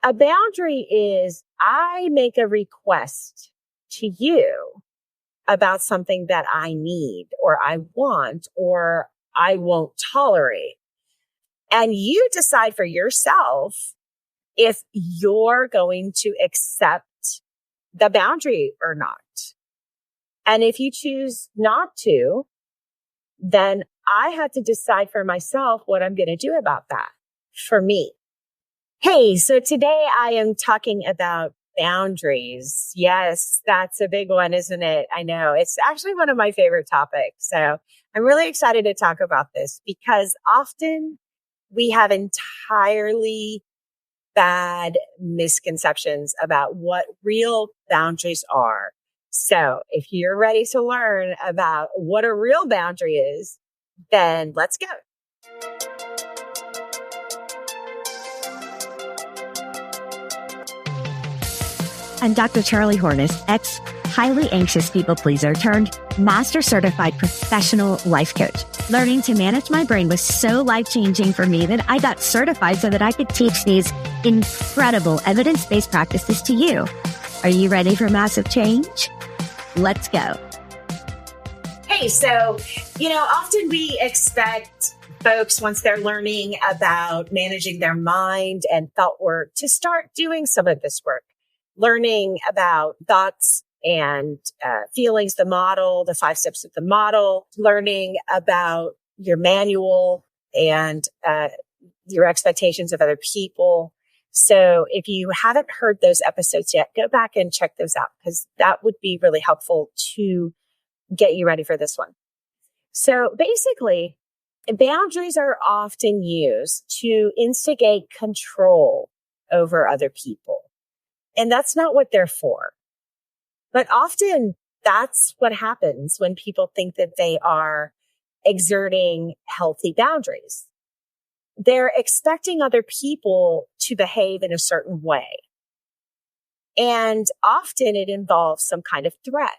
A boundary is I make a request to you about something that I need or I want or I won't tolerate. And you decide for yourself if you're going to accept the boundary or not. And if you choose not to, then I have to decide for myself what I'm going to do about that for me. Hey, so today I am talking about boundaries. Yes, that's a big one, isn't it? I know it's actually one of my favorite topics. So I'm really excited to talk about this because often we have entirely bad misconceptions about what real boundaries are. So if you're ready to learn about what a real boundary is, then let's go. I'm Dr. Charlie Hornis, highly anxious people pleaser turned master certified professional life coach. Learning to manage my brain was so life-changing for me that I got certified so that I could teach these incredible evidence-based practices to you. Are you ready for massive change? Let's go. Hey, so, often we expect folks, once they're learning about managing their mind and thought work, to start doing some of this work, learning about thoughts and feelings, the model, the 5 steps of the model, learning about your manual and your expectations of other people. So if you haven't heard those episodes yet, go back and check those out because that would be really helpful to get you ready for this one. So basically, boundaries are often used to instigate control over other people. And that's not what they're for. But often that's what happens when people think that they are exerting healthy boundaries. They're expecting other people to behave in a certain way. And often it involves some kind of threat.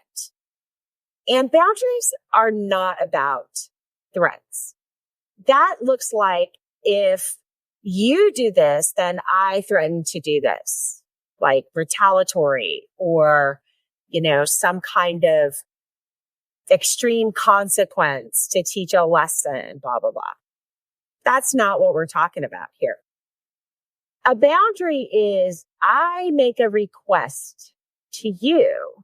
And boundaries are not about threats. That looks like if you do this, then I threaten to do this, like retaliatory or, some kind of extreme consequence to teach a lesson, blah, blah, blah. That's not what we're talking about here. A boundary is I make a request to you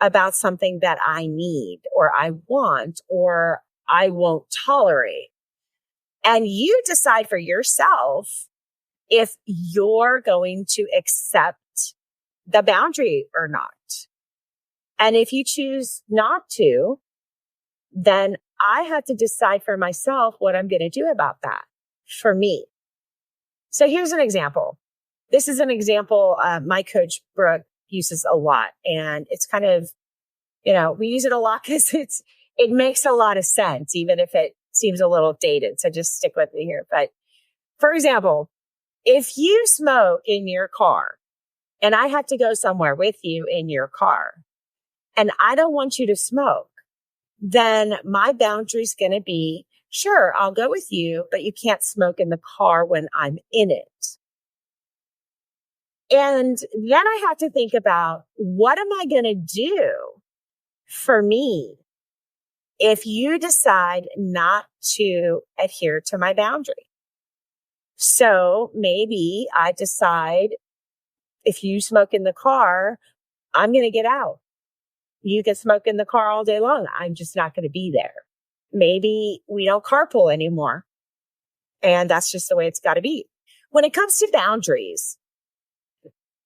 about something that I need or I want or I won't tolerate. And you decide for yourself if you're going to accept the boundary or not. And if you choose not to, then I have to decide for myself what I'm going to do about that for me. So here's an example. This is an example my coach, Brooke, uses a lot. And it's kind of, we use it a lot because it makes a lot of sense, even if it seems a little dated. So just stick with me here. But for example, if you smoke in your car and I have to go somewhere with you in your car and I don't want you to smoke, then my boundary is going to be, sure, I'll go with you, but you can't smoke in the car when I'm in it. And then I have to think about what am I going to do for me if you decide not to adhere to my boundary. So maybe I decide if you smoke in the car, I'm going to get out. You can smoke in the car all day long. I'm just not going to be there. Maybe we don't carpool anymore. And that's just the way it's got to be. When it comes to boundaries,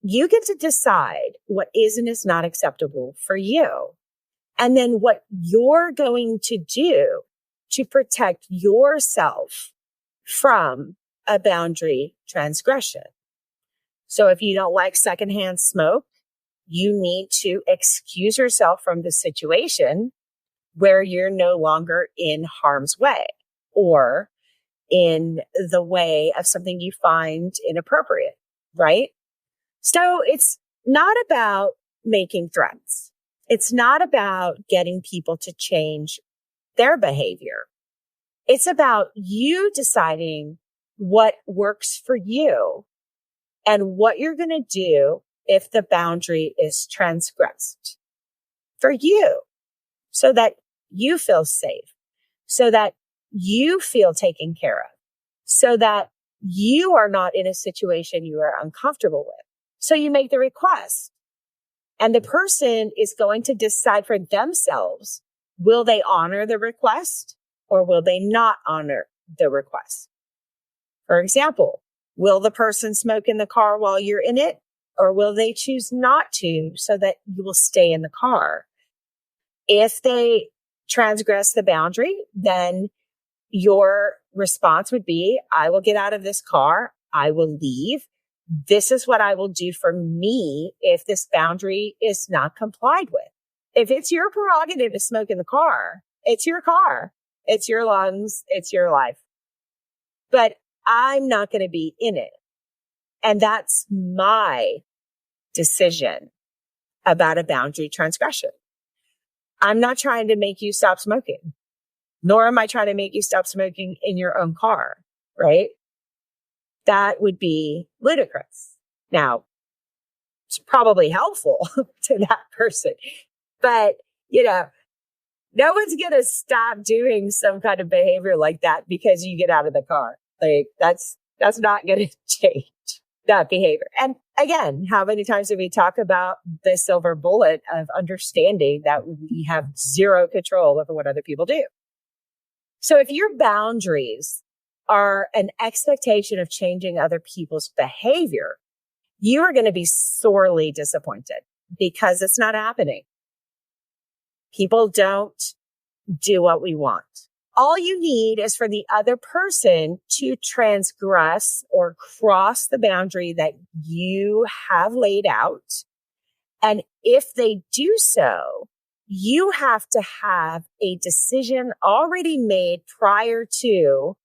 you get to decide what is and is not acceptable for you. And then what you're going to do to protect yourself from a boundary transgression. So if you don't like secondhand smoke, you need to excuse yourself from the situation where you're no longer in harm's way or in the way of something you find inappropriate, right? So it's not about making threats. It's not about getting people to change their behavior. It's about you deciding what works for you and what you're going to do if the boundary is transgressed for you, so that you feel safe, so that you feel taken care of, so that you are not in a situation you are uncomfortable with. So you make the request, and the person is going to decide for themselves, will they honor the request or will they not honor the request? For example, will the person smoke in the car while you're in it, or will they choose not to so that you will stay in the car? If they transgress the boundary, then your response would be, I will get out of this car. I will leave. This is what I will do for me if this boundary is not complied with. If it's your prerogative to smoke in the car, it's your car. It's your lungs. It's your life. But I'm not going to be in it. And that's my decision about a boundary transgression. I'm not trying to make you stop smoking, nor am I trying to make you stop smoking in your own car, right? That would be ludicrous. Now, it's probably helpful to that person, but no one's going to stop doing some kind of behavior like that because you get out of the car. Like that's not going to change that behavior. And again, how many times do we talk about the silver bullet of understanding that we have zero control over what other people do? So if your boundaries are an expectation of changing other people's behavior, you are going to be sorely disappointed because it's not happening. People don't do what we want. All you need is for the other person to transgress or cross the boundary that you have laid out. And if they do so, you have to have a decision already made prior to,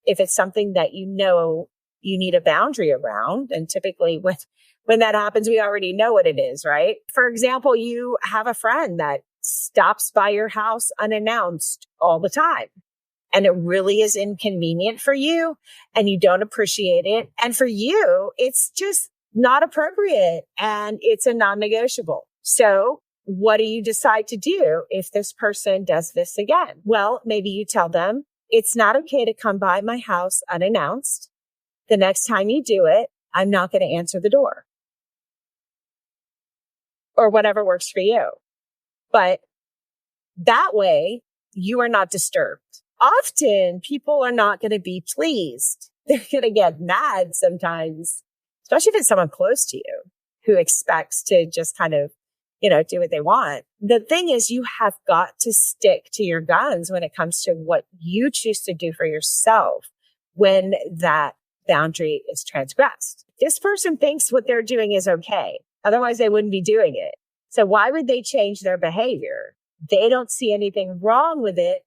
if it's something that you know you need a boundary around. And typically when that happens, we already know what it is, right? For example, you have a friend that stops by your house unannounced all the time. And it really is inconvenient for you and you don't appreciate it. And for you, it's just not appropriate and it's a non-negotiable. So what do you decide to do if this person does this again? Well, maybe you tell them, it's not okay to come by my house unannounced. The next time you do it, I'm not going to answer the door. Or whatever works for you. But that way, you are not disturbed. Often, people are not going to be pleased. They're going to get mad sometimes, especially if it's someone close to you who expects to just kind of, do what they want. The thing is, you have got to stick to your guns when it comes to what you choose to do for yourself when that boundary is transgressed. This person thinks what they're doing is okay. Otherwise, they wouldn't be doing it. So why would they change their behavior? They don't see anything wrong with it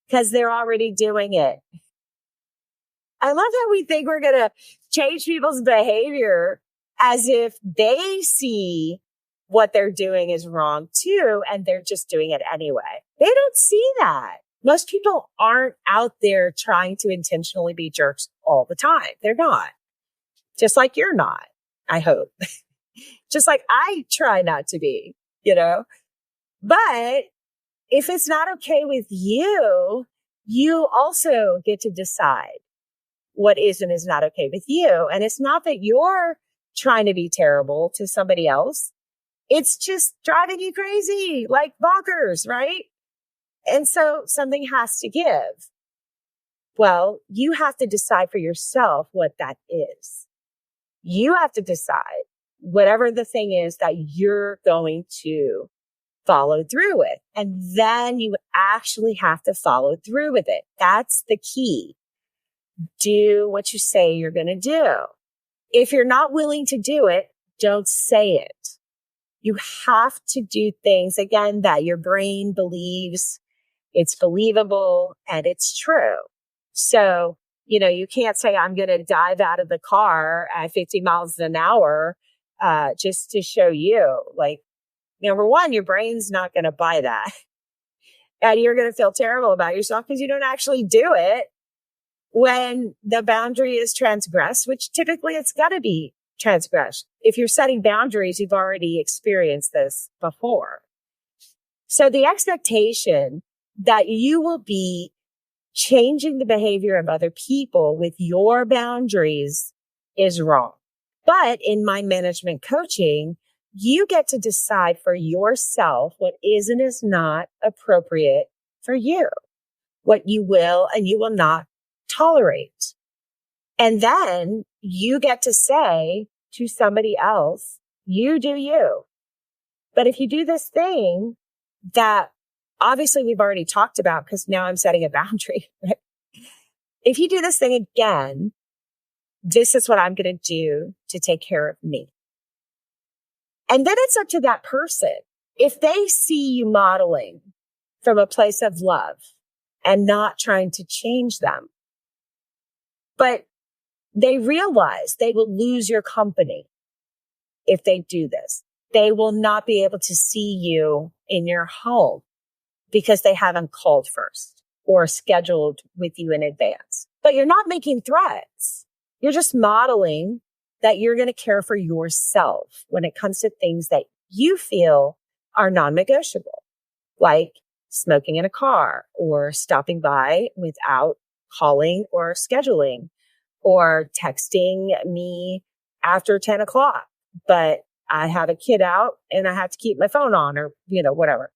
because they're already doing it. I love how we think we're going to change people's behavior as if they see what they're doing is wrong too, and they're just doing it anyway. They don't see that. Most people aren't out there trying to intentionally be jerks all the time. They're not. Just like you're not, I hope. Just like I try not to be, But if it's not okay with you, you also get to decide what is and is not okay with you. And it's not that you're trying to be terrible to somebody else. It's just driving you crazy, like bonkers, right? And so something has to give. Well, you have to decide for yourself what that is. You have to decide whatever the thing is that you're going to follow through with. And then you actually have to follow through with it. That's the key. Do what you say you're going to do. If you're not willing to do it, don't say it. You have to do things, again, that your brain believes it's believable and it's true. So, you can't say, I'm going to dive out of the car at 50 miles an hour, just to show you. Like, number one, your brain's not going to buy that. And you're going to feel terrible about yourself because you don't actually do it when the boundary is transgressed, which typically it's got to be transgression. If you're setting boundaries, you've already experienced this before. So the expectation that you will be changing the behavior of other people with your boundaries is wrong. But in my management coaching, you get to decide for yourself what is and is not appropriate for you, what you will and you will not tolerate. And then you get to say to somebody else, you do you. But if you do this thing that obviously we've already talked about, because now I'm setting a boundary, right? If you do this thing again, this is what I'm going to do to take care of me. And then it's up to that person. If they see you modeling from a place of love and not trying to change them, but they realize they will lose your company if they do this. They will not be able to see you in your home because they haven't called first or scheduled with you in advance. But you're not making threats. You're just modeling that you're going to care for yourself when it comes to things that you feel are non-negotiable, like smoking in a car or stopping by without calling or scheduling or texting me after 10 o'clock. But I have a kid out and I have to keep my phone on or, whatever.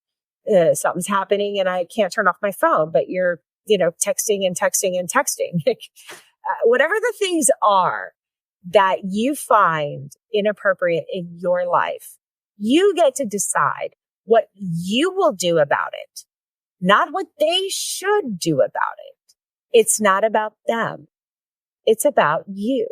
Something's happening and I can't turn off my phone, but you're, texting and texting and texting. Whatever the things are that you find inappropriate in your life, you get to decide what you will do about it, not what they should do about it. It's not about them. It's about you.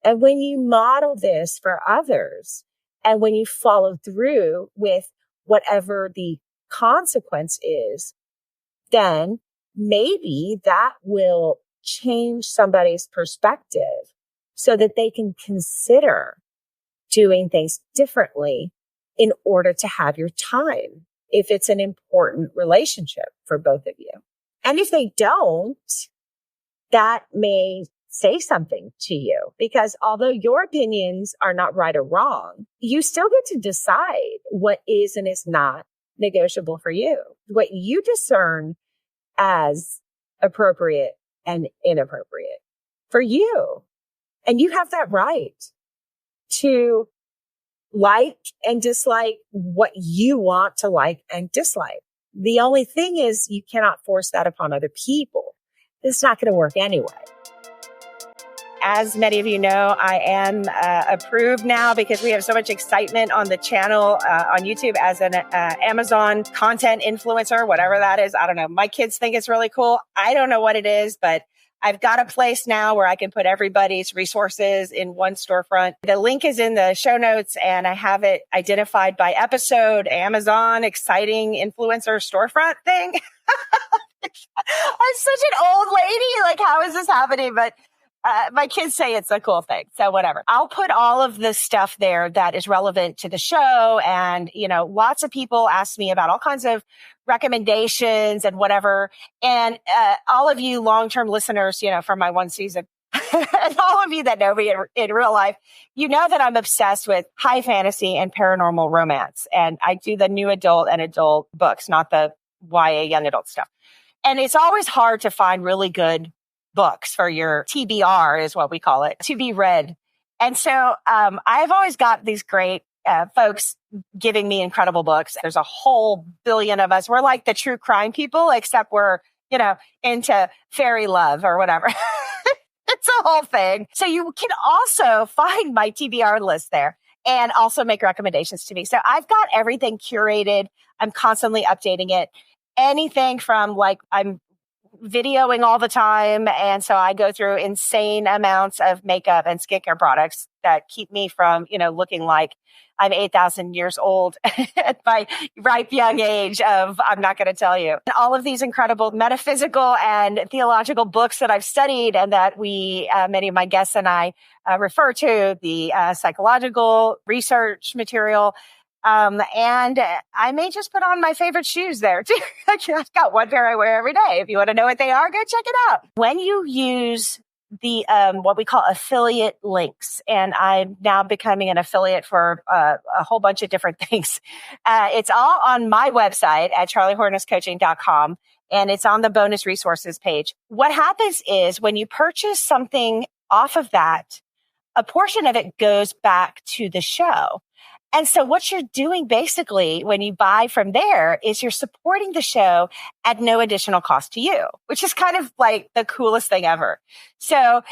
And when you model this for others and when you follow through with whatever the consequence is, then maybe that will change somebody's perspective so that they can consider doing things differently in order to have your time if it's an important relationship for both of you. And if they don't, that may say something to you because although your opinions are not right or wrong, you still get to decide what is and is not negotiable for you, what you discern as appropriate and inappropriate for you. And you have that right to like and dislike what you want to like and dislike. The only thing is you cannot force that upon other people. It's not going to work anyway. As many of you know, I am approved now because we have so much excitement on the channel on YouTube as an Amazon content influencer, whatever that is. I don't know. My kids think it's really cool. I don't know what it is, but I've got a place now where I can put everybody's resources in one storefront. The link is in the show notes and I have it identified by episode, Amazon, exciting influencer storefront thing. I'm such an old lady. Like, how is this happening? But my kids say it's a cool thing. So whatever. I'll put all of the stuff there that is relevant to the show. And, lots of people ask me about all kinds of recommendations and whatever. And all of you long-term listeners, from my one season, and all of you that know me in real life, you know that I'm obsessed with high fantasy and paranormal romance. And I do the new adult and adult books, not the YA young adult stuff. And it's always hard to find really good books for your TBR is what we call it, to be read. And so I've always got these great folks giving me incredible books. There's a whole billion of us. We're like the true crime people, except we're, into fairy love or whatever. It's a whole thing. So you can also find my TBR list there and also make recommendations to me. So I've got everything curated. I'm constantly updating it. Anything from I'm videoing all the time. And so I go through insane amounts of makeup and skincare products that keep me from, looking like I'm 8,000 years old at my ripe young age of, I'm not going to tell you. And all of these incredible metaphysical and theological books that I've studied and that many of my guests and I refer to, the psychological research material. And I may just put on my favorite shoes there too. I've got one pair I wear every day. If you want to know what they are, go check it out. When you use the what we call affiliate links. And I'm now becoming an affiliate for a whole bunch of different things. It's all on my website at charliehornesscoaching.com. And it's on the bonus resources page. What happens is when you purchase something off of that, a portion of it goes back to the show. And so what you're doing basically when you buy from there is you're supporting the show at no additional cost to you, which is kind of like the coolest thing ever. So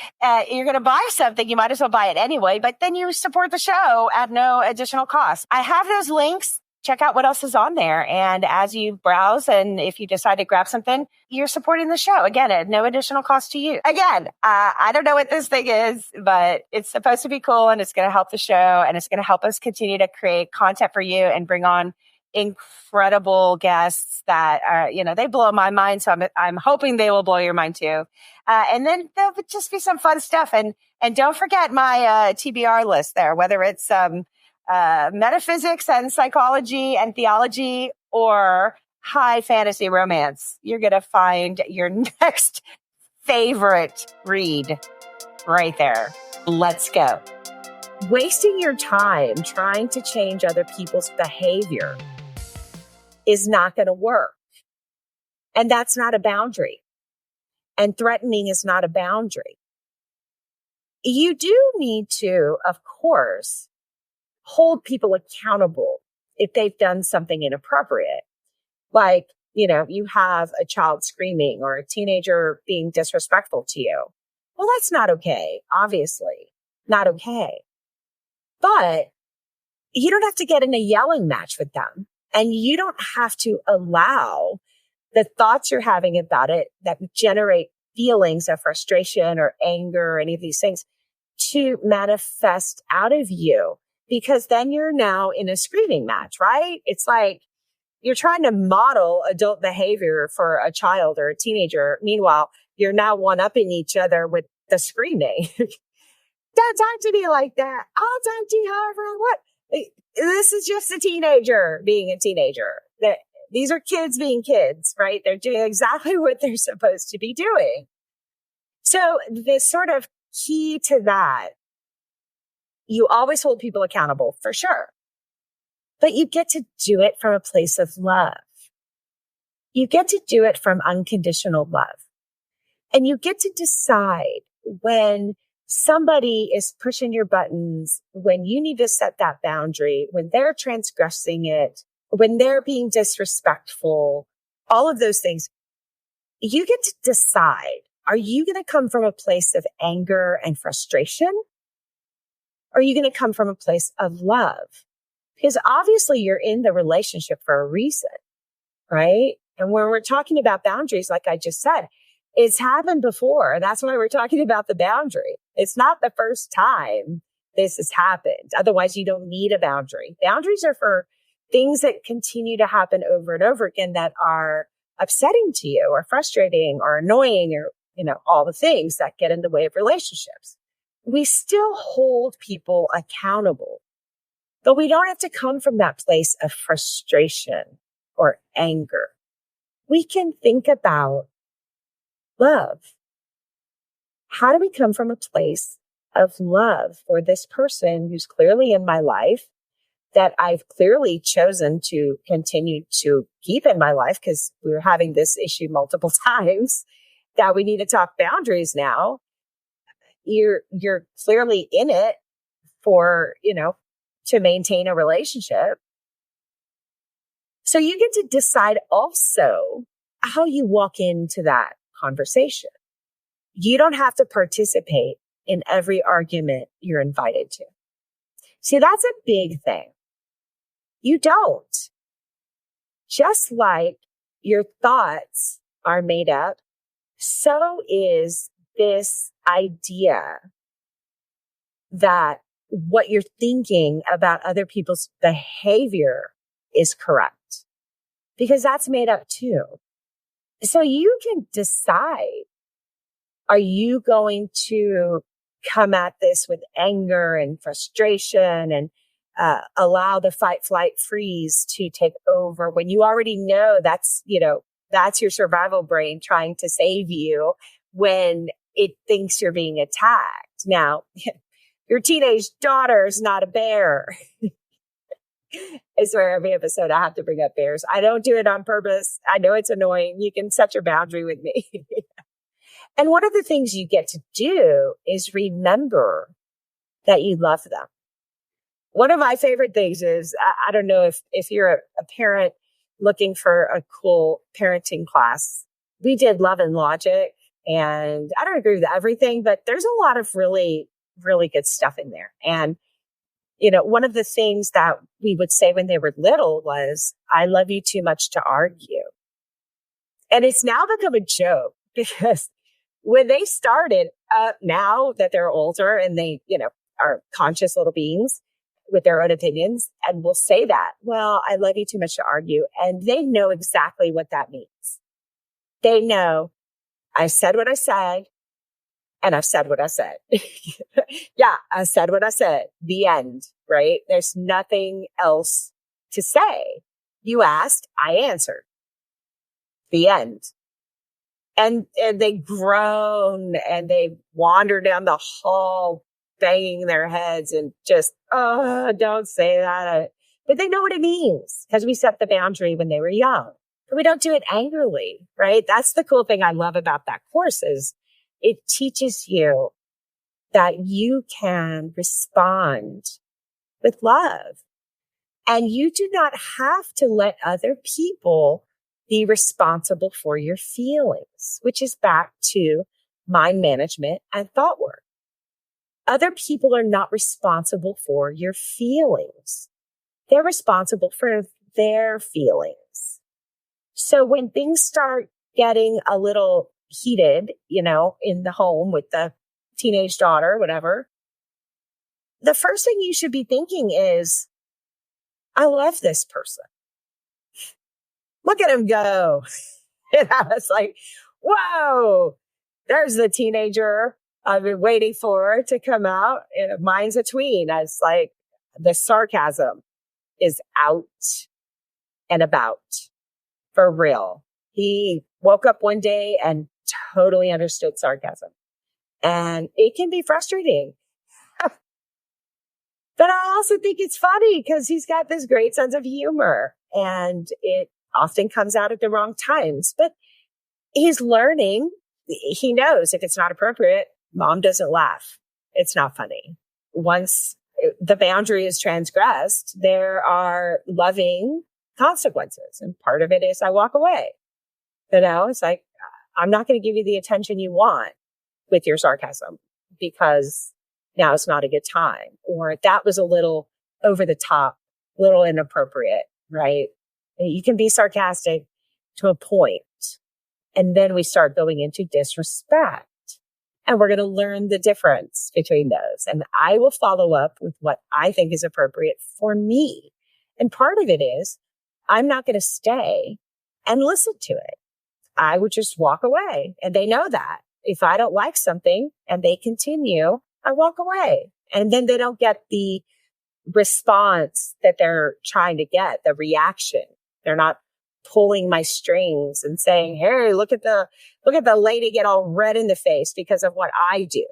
you're going to buy something, you might as well buy it anyway, but then you support the show at no additional cost. I have those links. Check out what else is on there. And as you browse and if you decide to grab something, you're supporting the show. Again, at no additional cost to you. Again, I don't know what this thing is, but it's supposed to be cool and it's going to help the show and it's going to help us continue to create content for you and bring on incredible guests that are, they blow my mind. So I'm hoping they will blow your mind too. And then there'll just be some fun stuff. And don't forget my TBR list there, whether it's metaphysics and psychology and theology or high fantasy romance. You're going to find your next favorite read right there. Let's go. Wasting your time trying to change other people's behavior is not going to work. And that's not a boundary. And threatening is not a boundary. You do need to, of course, hold people accountable if they've done something inappropriate. Like, you have a child screaming or a teenager being disrespectful to you. Well, that's not okay. Obviously, not okay. But you don't have to get in a yelling match with them. And you don't have to allow the thoughts you're having about it that generate feelings of frustration or anger or any of these things to manifest out of you. Because then you're now in a screaming match, right? It's like you're trying to model adult behavior for a child or a teenager. Meanwhile, you're now one-upping each other with the screaming. Don't talk to me like that. I'll talk to you however I want. This is just a teenager being a teenager. These are kids being kids, right? They're doing exactly what they're supposed to be doing. So the sort of key to that, you always hold people accountable for sure, but you get to do it from a place of love. You get to do it from unconditional love. And you get to decide when somebody is pushing your buttons, when you need to set that boundary, when they're transgressing it, when they're being disrespectful, all of those things. You get to decide, are you going to come from a place of anger and frustration? Or are you going to come from a place of love? Because obviously you're in the relationship for a reason, right? And when we're talking about boundaries, like I just said, it's happened before. That's why we're talking about the boundary. It's not the first time this has happened. Otherwise, you don't need a boundary. Boundaries are for things that continue to happen over and over again that are upsetting to you or frustrating or annoying or, all the things that get in the way of relationships. We still hold people accountable, but we don't have to come from that place of frustration or anger. We can think about love. How do we come from a place of love for this person who's clearly in my life, that I've clearly chosen to continue to keep in my life because we were having this issue multiple times, that we need to talk boundaries now. You're clearly in it for, to maintain a relationship. So you get to decide also how you walk into that conversation. You don't have to participate in every argument you're invited to. See, that's a big thing. You don't. Just like your thoughts are made up, so is this idea that what you're thinking about other people's behavior is correct, because that's made up too. So you can decide, are you going to come at this with anger and frustration and allow the fight, flight, freeze to take over when you already know that's your survival brain trying to save you when it thinks you're being attacked. Now, your teenage daughter is not a bear. I swear every episode I have to bring up bears. I don't do it on purpose. I know it's annoying. You can set your boundary with me. And one of the things you get to do is remember that you love them. One of my favorite things is, I don't know if you're a parent looking for a cool parenting class. We did Love and Logic, and I don't agree with everything, but there's a lot of really, really good stuff in there. And, one of the things that we would say when they were little was, I love you too much to argue. And it's now become a joke because when they started, now that they're older and they, are conscious little beings with their own opinions, and will say that, well, I love you too much to argue. And they know exactly what that means. They know I said what I said, and I've said what I said. Yeah, I said what I said. The end, right? There's nothing else to say. You asked, I answered. The end. And they groan and they wander down the hall banging their heads and just, oh, don't say that. But they know what it means because we set the boundary when they were young. But we don't do it angrily, right? That's the cool thing I love about that course is it teaches you that you can respond with love. And you do not have to let other people be responsible for your feelings, which is back to mind management and thought work. Other people are not responsible for your feelings. They're responsible for their feelings. So when things start getting a little heated, in the home with the teenage daughter, whatever, the first thing you should be thinking is, I love this person. Look at him go. And I was like, whoa, there's the teenager I've been waiting for to come out. Mine's a tween. It's like the sarcasm is out and about for real. He woke up one day and totally understood sarcasm. And it can be frustrating. But I also think it's funny because he's got this great sense of humor and it often comes out at the wrong times. But he's learning. He knows if it's not appropriate, mom doesn't laugh. It's not funny. Once the boundary is transgressed, there are loving consequences. And part of it is I walk away. It's like, I'm not going to give you the attention you want with your sarcasm because now it's not a good time. Or that was a little over the top, little inappropriate, right? You can be sarcastic to a point. And then we start going into disrespect. And we're going to learn the difference between those. And I will follow up with what I think is appropriate for me. And part of it is I'm not going to stay and listen to it. I would just walk away. And they know that. If I don't like something and they continue, I walk away. And then they don't get the response that they're trying to get, the reaction. They're not pulling my strings and saying, hey, look at the lady get all red in the face because of what I do.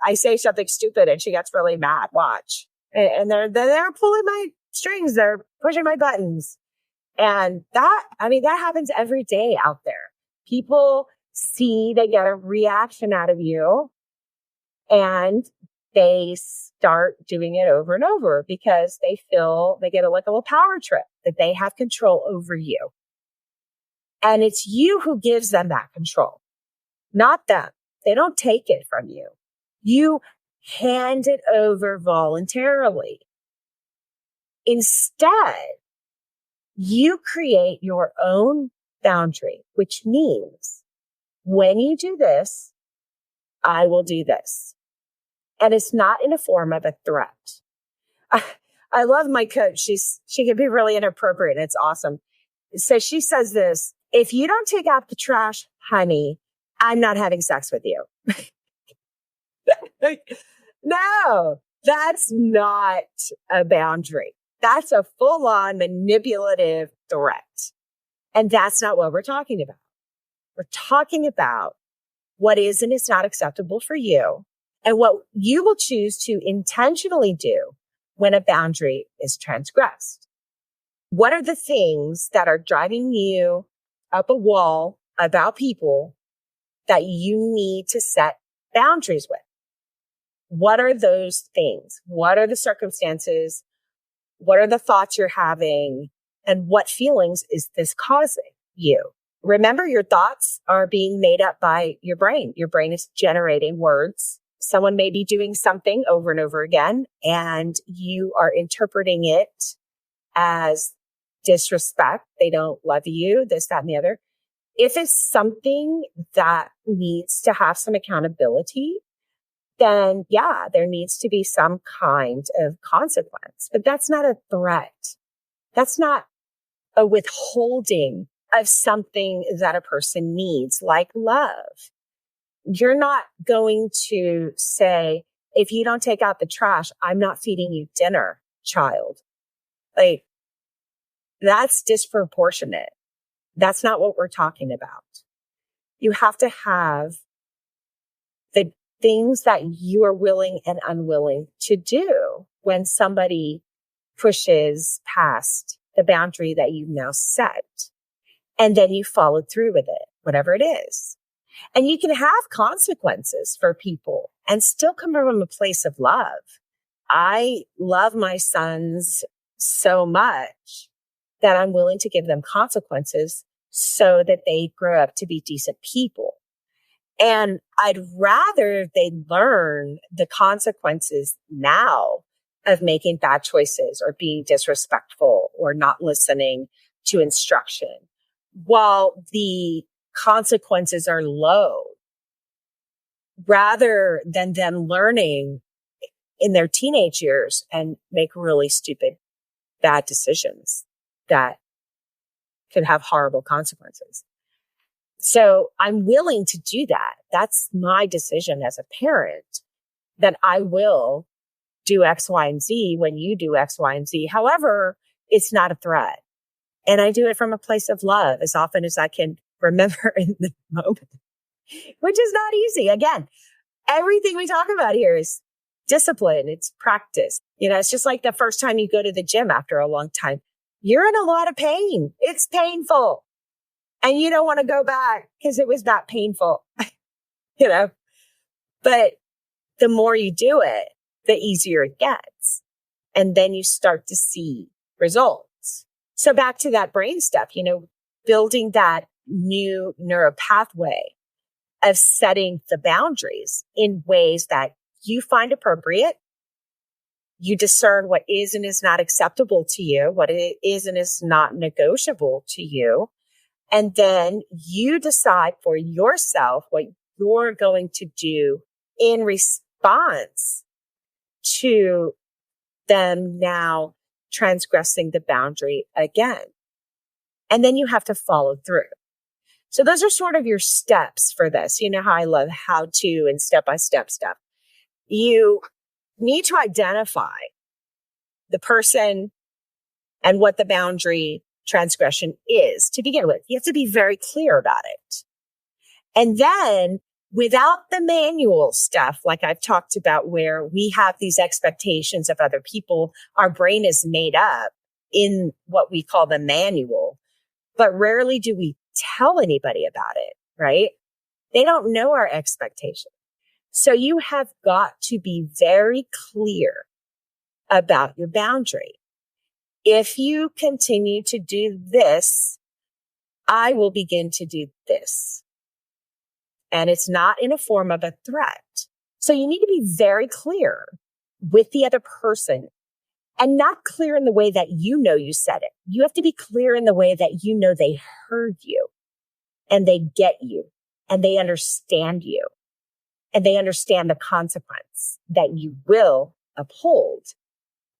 I say something stupid and she gets really mad. Watch. And they're pulling my strings. They're pushing my buttons. And that happens every day out there. People see, they get a reaction out of you and they start doing it over and over because they feel they get a little power trip that they have control over you. And it's you who gives them that control, not them. They don't take it from you. You hand it over voluntarily. Instead, you create your own boundary, which means when you do this, I will do this. And it's not in a form of a threat. I love my coach. She can be really inappropriate. And it's awesome. So she says this, if you don't take out the trash, honey, I'm not having sex with you. No, that's not a boundary. That's a full-on manipulative threat. And that's not what we're talking about. We're talking about what is and is not acceptable for you, and what you will choose to intentionally do when a boundary is transgressed. What are the things that are driving you up a wall about people that you need to set boundaries with? What are those things? What are the circumstances? What are the thoughts you're having? And what feelings is this causing you? Remember, your thoughts are being made up by your brain. Your brain is generating words. Someone may be doing something over and over again, and you are interpreting it as disrespect. They don't love you, this, that, and the other. If it's something that needs to have some accountability, then yeah, there needs to be some kind of consequence. But that's not a threat. That's not a withholding of something that a person needs, like love. You're not going to say, if you don't take out the trash, I'm not feeding you dinner, child. Like, that's disproportionate. That's not what we're talking about. You have to have the things that you are willing and unwilling to do when somebody pushes past the boundary that you've now set. And then you followed through with it, whatever it is. And you can have consequences for people and still come from a place of love. I love my sons so much that I'm willing to give them consequences so that they grow up to be decent people. And I'd rather they learn the consequences now of making bad choices or being disrespectful or not listening to instruction, while the consequences are low, rather than them learning in their teenage years and make really stupid, bad decisions that could have horrible consequences. So I'm willing to do that. That's my decision as a parent, that I will do X, Y, and Z when you do X, Y, and Z. However, it's not a threat. And I do it from a place of love as often as I can remember in the moment, which is not easy. Again, everything we talk about here is discipline. It's practice. It's just like the first time you go to the gym after a long time. You're in a lot of pain. It's painful. And you don't want to go back because it was that painful, But the more you do it, the easier it gets. And then you start to see results. So back to that brain stuff, building that new neural pathway of setting the boundaries in ways that you find appropriate. You discern what is and is not acceptable to you, what it is and is not negotiable to you. And then you decide for yourself what you're going to do in response to them now transgressing the boundary again. And then you have to follow through. So those are sort of your steps for this. You know how I love how to and step-by-step stuff. You need to identify the person and what the boundary transgression is to begin with. You have to be very clear about it. And then without the manual stuff, like I've talked about, where we have these expectations of other people, our brain is made up in what we call the manual, but rarely do we tell anybody about it, right? They don't know our expectations. So you have got to be very clear about your boundary. If you continue to do this, I will begin to do this. And it's not in a form of a threat. So you need to be very clear with the other person, and not clear in the way that you said it. You have to be clear in the way that they heard you and they get you and they understand you and they understand the consequence that you will uphold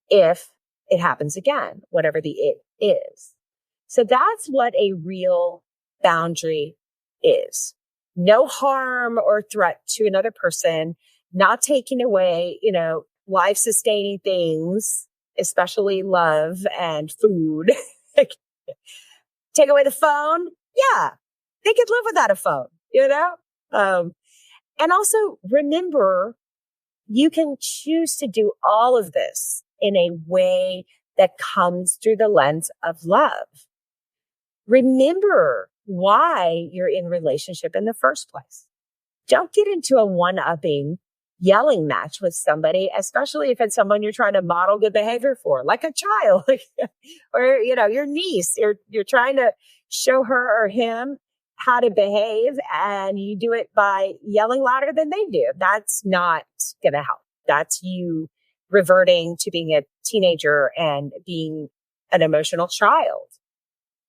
if it happens again, whatever the it is. So that's what a real boundary is. No harm or threat to another person, not taking away, life-sustaining things, especially love and food. Take away the phone. Yeah, they could live without a phone, And also remember, you can choose to do all of this in a way that comes through the lens of love. Remember why you're in relationship in the first place. Don't get into a one-upping yelling match with somebody, especially if it's someone you're trying to model good behavior for, like a child or, your niece. You're trying to show her or him how to behave, and you do it by yelling louder than they do. That's not going to help. That's you reverting to being a teenager and being an emotional child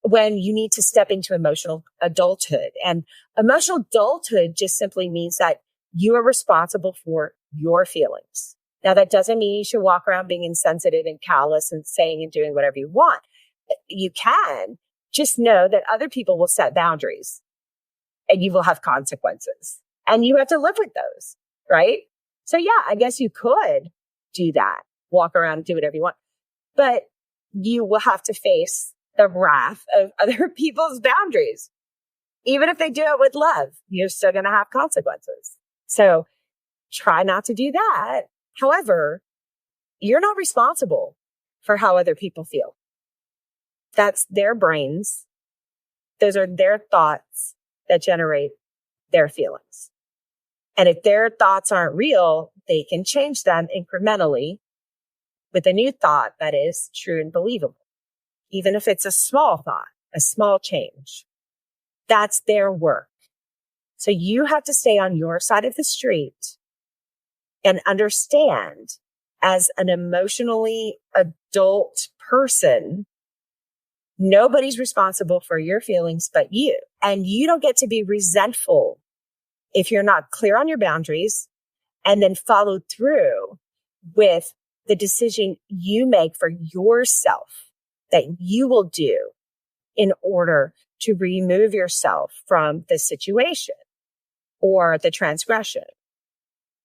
when you need to step into emotional adulthood. And emotional adulthood just simply means that you are responsible for your feelings. Now, that doesn't mean you should walk around being insensitive and callous and saying and doing whatever you want. You can. Just know that other people will set boundaries and you will have consequences and you have to live with those, right? So yeah, I guess you could do that, walk around and do whatever you want, but you will have to face the wrath of other people's boundaries. Even if they do it with love, you're still going to have consequences. So try not to do that. However, you're not responsible for how other people feel. That's their brains. Those are their thoughts that generate their feelings. And if their thoughts aren't real, they can change them incrementally with a new thought that is true and believable. Even if it's a small thought, a small change, that's their work. So you have to stay on your side of the street and understand, as an emotionally adult person, nobody's responsible for your feelings but you. And you don't get to be resentful if you're not clear on your boundaries and then follow through with the decision you make for yourself that you will do in order to remove yourself from the situation or the transgression.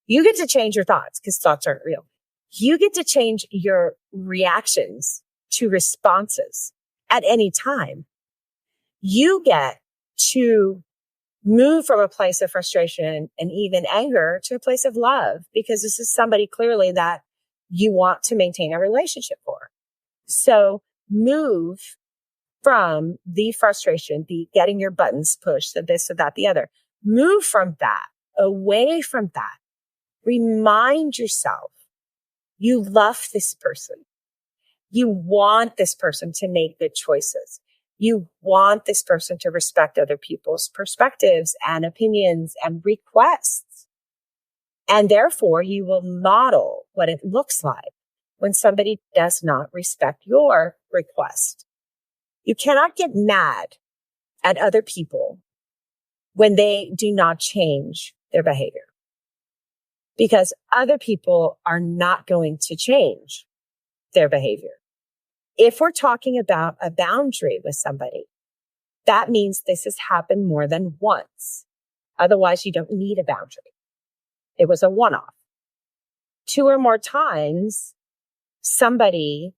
You get to change your thoughts because thoughts aren't real. You get to change your reactions to responses at any time. You get to move from a place of frustration and even anger to a place of love, because this is somebody clearly that you want to maintain a relationship for. So move from the frustration, the getting your buttons pushed, the this or that, the other. Move from that, away from that. Remind yourself you love this person. You want this person to make good choices. You want this person to respect other people's perspectives and opinions and requests. And therefore, you will model what it looks like when somebody does not respect your request. You cannot get mad at other people when they do not change their behavior, because other people are not going to change their behavior. If we're talking about a boundary with somebody, that means this has happened more than once. Otherwise, you don't need a boundary. It was a one-off. 2 or more times, somebody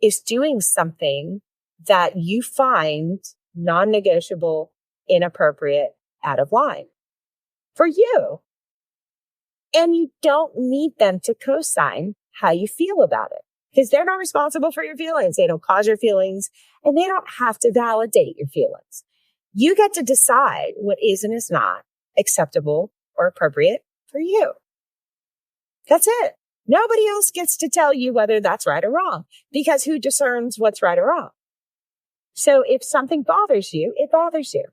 is doing something that you find non-negotiable, inappropriate, out of line for you. And you don't need them to co-sign how you feel about it, because they're not responsible for your feelings. They don't cause your feelings, and they don't have to validate your feelings. You get to decide what is and is not acceptable or appropriate for you. That's it. Nobody else gets to tell you whether that's right or wrong, because who discerns what's right or wrong? So if something bothers you, it bothers you.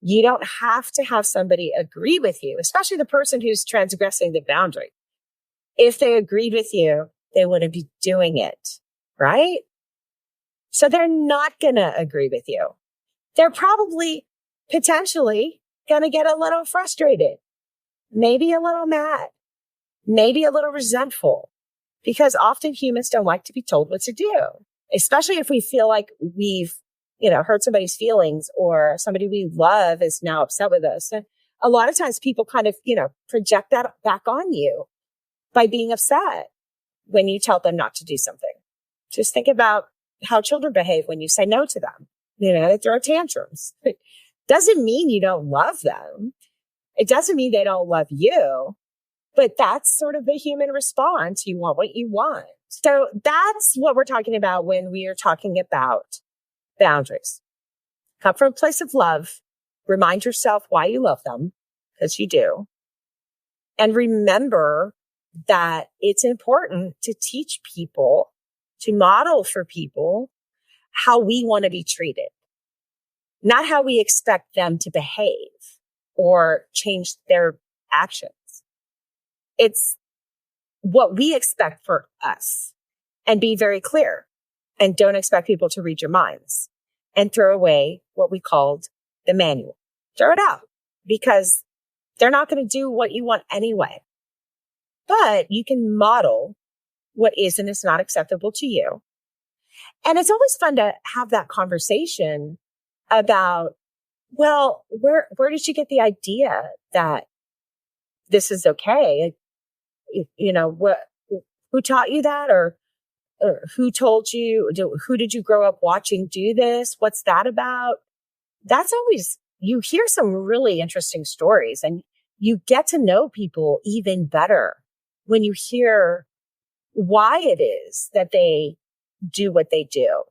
You don't have to have somebody agree with you, especially the person who's transgressing the boundary. If they agreed with you, they wouldn't be doing it, right? So they're not going to agree with you. They're probably potentially going to get a little frustrated, maybe a little mad, maybe a little resentful, because often humans don't like to be told what to do, especially if we feel like we've, hurt somebody's feelings, or somebody we love is now upset with us. And a lot of times people kind of, project that back on you by being upset when you tell them not to do something. Just think about how children behave when you say no to them. They throw tantrums. It doesn't mean you don't love them. It doesn't mean they don't love you, but that's sort of the human response. You want what you want. So that's what we're talking about when we are talking about boundaries. Come from a place of love. Remind yourself why you love them, because you do. And remember that it's important to teach people, to model for people how we want to be treated, not how we expect them to behave or change their actions. It's what we expect for us, and be very clear, and don't expect people to read your minds, and throw away what we called the manual. Throw it out, because they're not going to do what you want anyway. But you can model what is and is not acceptable to you. And it's always fun to have that conversation about, well, where did you get the idea that this is okay? You know, who taught you that, or who told you, who did you grow up watching do this? What's that about? That's always, you hear some really interesting stories, and you get to know people even better when you hear why it is that they do what they do.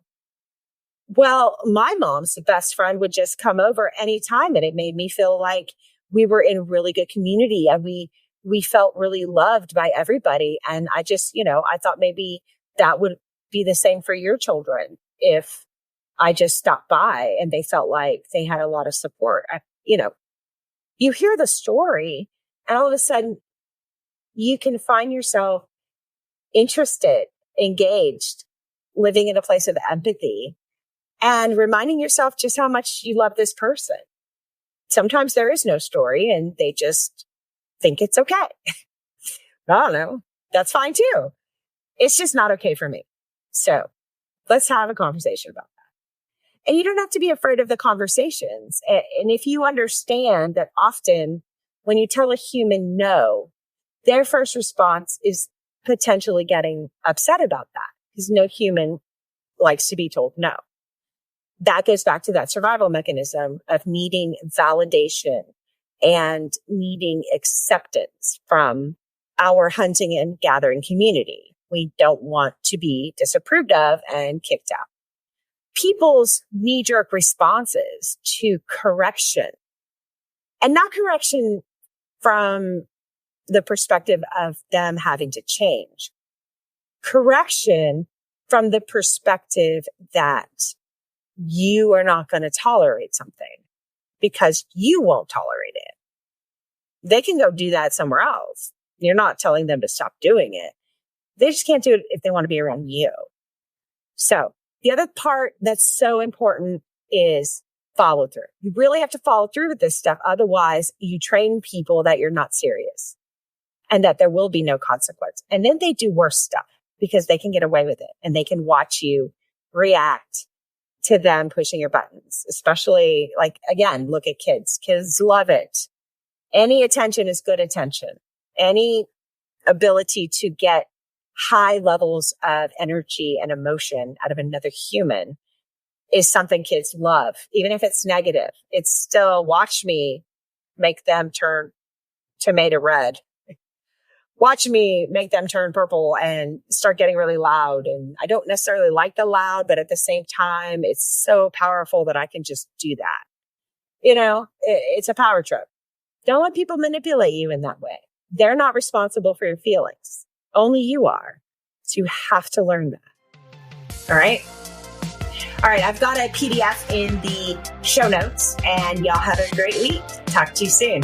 Well, my mom's best friend would just come over anytime, and it made me feel like we were in really good community, and we felt really loved by everybody. And I just, I thought maybe that would be the same for your children if I just stopped by and they felt like they had a lot of support. You hear the story, and all of a sudden you can find yourself interested, engaged, living in a place of empathy, and reminding yourself just how much you love this person. Sometimes there is no story and they just think it's okay. I don't know. That's fine too. It's just not okay for me. So let's have a conversation about that. And you don't have to be afraid of the conversations. And if you understand that often when you tell a human no, their first response is potentially getting upset about that, because no human likes to be told no. That goes back to that survival mechanism of needing validation and needing acceptance from our hunting and gathering community. We don't want to be disapproved of and kicked out. People's knee-jerk responses to correction, and not correction from the perspective of them having to change, correction from the perspective that you are not going to tolerate something because you won't tolerate it. They can go do that somewhere else. You're not telling them to stop doing it. They just can't do it if they want to be around you. So the other part that's so important is follow through. You really have to follow through with this stuff. Otherwise, you train people that you're not serious and that there will be no consequence. And then they do worse stuff because they can get away with it, and they can watch you react to them pushing your buttons, especially again, look at kids. Kids love it. Any attention is good attention. Any ability to get high levels of energy and emotion out of another human is something kids love. Even if it's negative, it's still, watch me make them turn tomato red. Watch me make them turn purple and start getting really loud. And I don't necessarily like the loud, but at the same time, it's so powerful that I can just do that. It's a power trip. Don't let people manipulate you in that way. They're not responsible for your feelings. Only you are. So you have to learn that. All right. I've got a PDF in the show notes, and y'all have a great week. Talk to you soon.